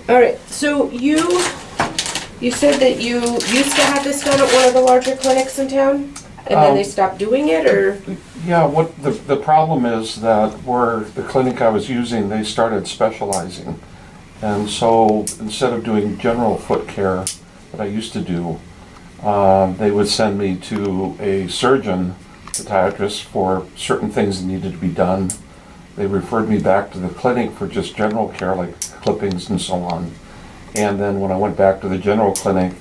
All right, so you said that you used to have this done at one of the larger clinics in town? And then they stopped doing it, or? Yeah, what the problem is that where the clinic I was using, they started specializing. And so instead of doing general foot care that I used to do, they would send me to a surgeon, podiatrist, for certain things that needed to be done. They referred me back to the clinic for just general care, like clippings and so on. And then when I went back to the general clinic,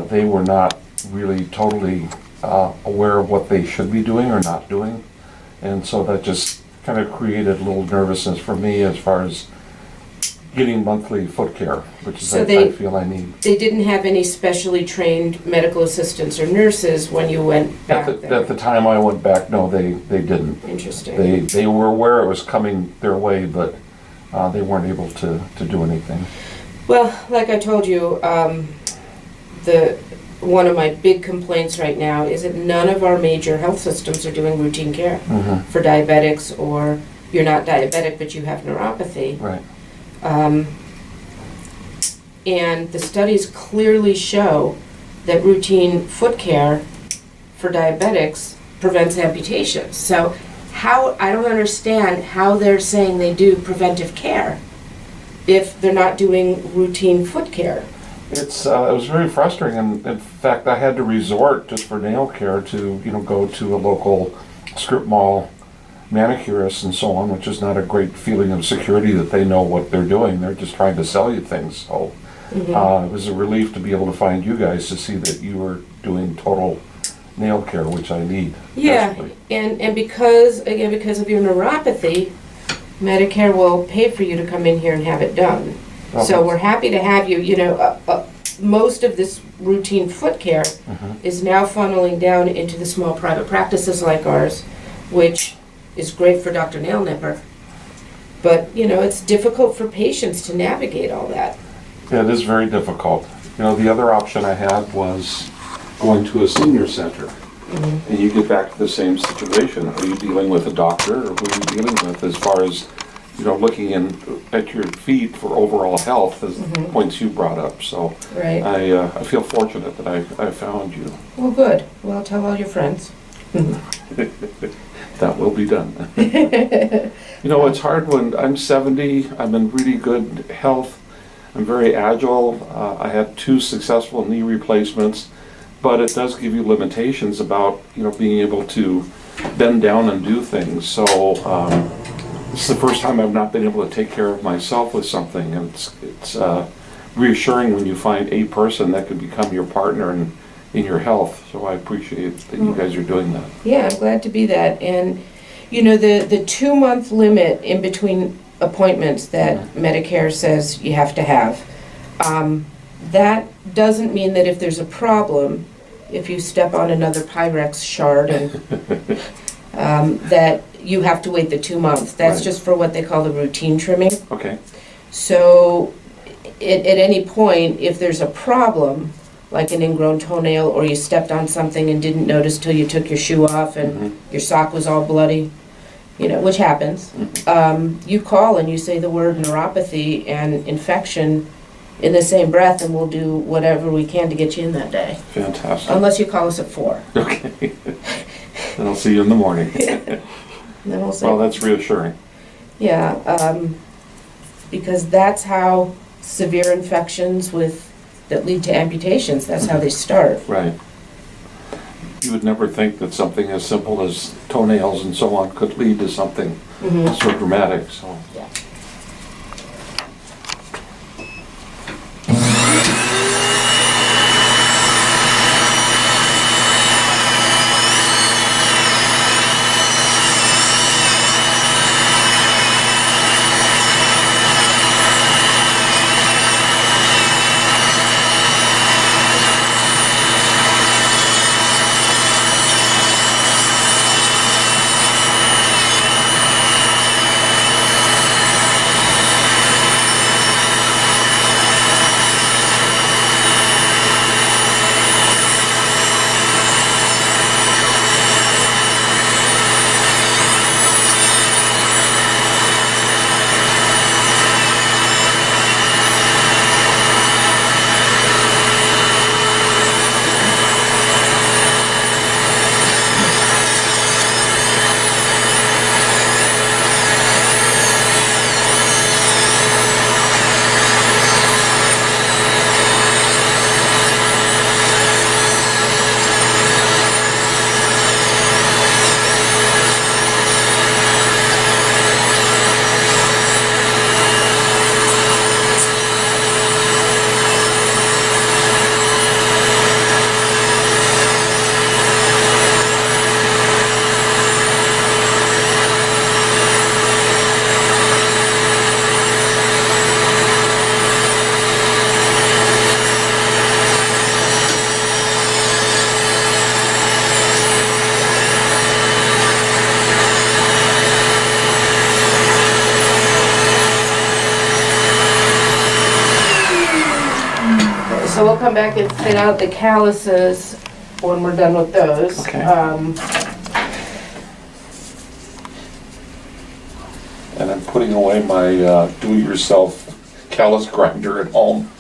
they were not really totally aware of what they should be doing or not doing. And so that just kind of created a little nervousness for me as far as getting monthly foot care, which is So I feel I need. They didn't have any specially trained medical assistants or nurses when you went back there? At the time I went back, no, they didn't. Interesting. They were aware it was coming their way, but they weren't able to do anything. Well, like I told you, one of my big complaints right now is that none of our major health systems are doing routine care for diabetics, or you're not diabetic but you have neuropathy. Right. And the studies clearly show that routine foot care for diabetics prevents amputations. So I don't understand how they're saying they do preventive care if they're not doing routine foot care. It was very frustrating, and in fact I had to resort just for nail care to go to a local strip mall manicurist and so on, which is not a great feeling of security that they know what they're doing. They're just trying to sell you things. So it was a relief to be able to find you guys to see that you were doing total nail care, which I need. Yeah, desperately. and because of your neuropathy, Medicare will pay for you to come in here and have it done. So we're happy to have you. Most of this routine foot care is now funneling down into the small private practices like ours, which is great for Dr. Nail Nipper. But, it's difficult for patients to navigate all that. Yeah, it is very difficult. The other option I had was going to a senior center. And you get back to the same situation. Are you dealing with a doctor, or who are you dealing with as far as looking at your feet for overall health, as the points you brought up. So right. I feel fortunate that I found you. Well, good. Well, tell all your friends. That will be done. It's hard when I'm 70, I'm in really good health, I'm very agile, I had 2 successful knee replacements, but it does give you limitations about, being able to bend down and do things. So this is the first time I've not been able to take care of myself with something, and it's reassuring when you find a person that could become your partner in your health. So I appreciate that you guys are doing that. Yeah, I'm glad to be that. And the 2-month limit in between appointments that Medicare says you have to have, that doesn't mean that if there's a problem, if you step on another Pyrex shard and that you have to wait the 2 months. That's Right. just for what they call the routine trimming. Okay. So at any point, if there's a problem, like an ingrown toenail, or you stepped on something and didn't notice till you took your shoe off and your sock was all bloody, which happens, you call and you say the word neuropathy and infection in the same breath, and we'll do whatever we can to get you in that day. Fantastic. Unless you call us at 4. Okay. Then I'll see you in the morning. And then we'll say, Well, that's reassuring. yeah, because that's how severe infections that lead to amputations, that's how they start. Right. You would never think that something as simple as toenails and so on could lead to something so dramatic. So. Yeah. we'll come back and thin out the calluses when we're done with those. Okay. And I'm putting away my do-it-yourself callus grinder at home.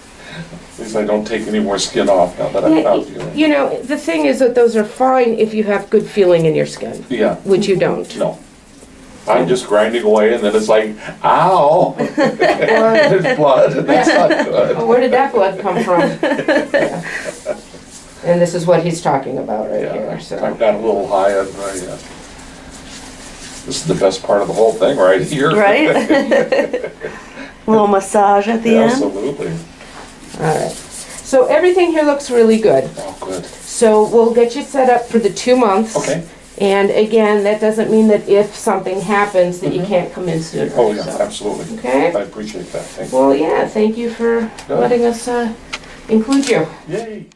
At least I don't take any more skin off now that I found you. You know, the thing is that those are fine if you have good feeling in your skin, Yeah, which you don't. no. I'm just grinding away and then it's like, ow! There's blood, and that's not good. Oh, where did that blood come from? Yeah. And this is what he's talking about right Yeah, here, I so. got a little high on my, this is the best part of the whole thing right here. Right? Little massage at the end. Absolutely. All right. So everything here looks really good. Oh, good. So we'll get you set up for the 2 months. Okay. And again, that doesn't mean that if something happens that you can't come in sooner. Oh, yeah, so. absolutely. Okay. I appreciate that. Thank you. Well, yeah, thank you for letting us include you. Yay.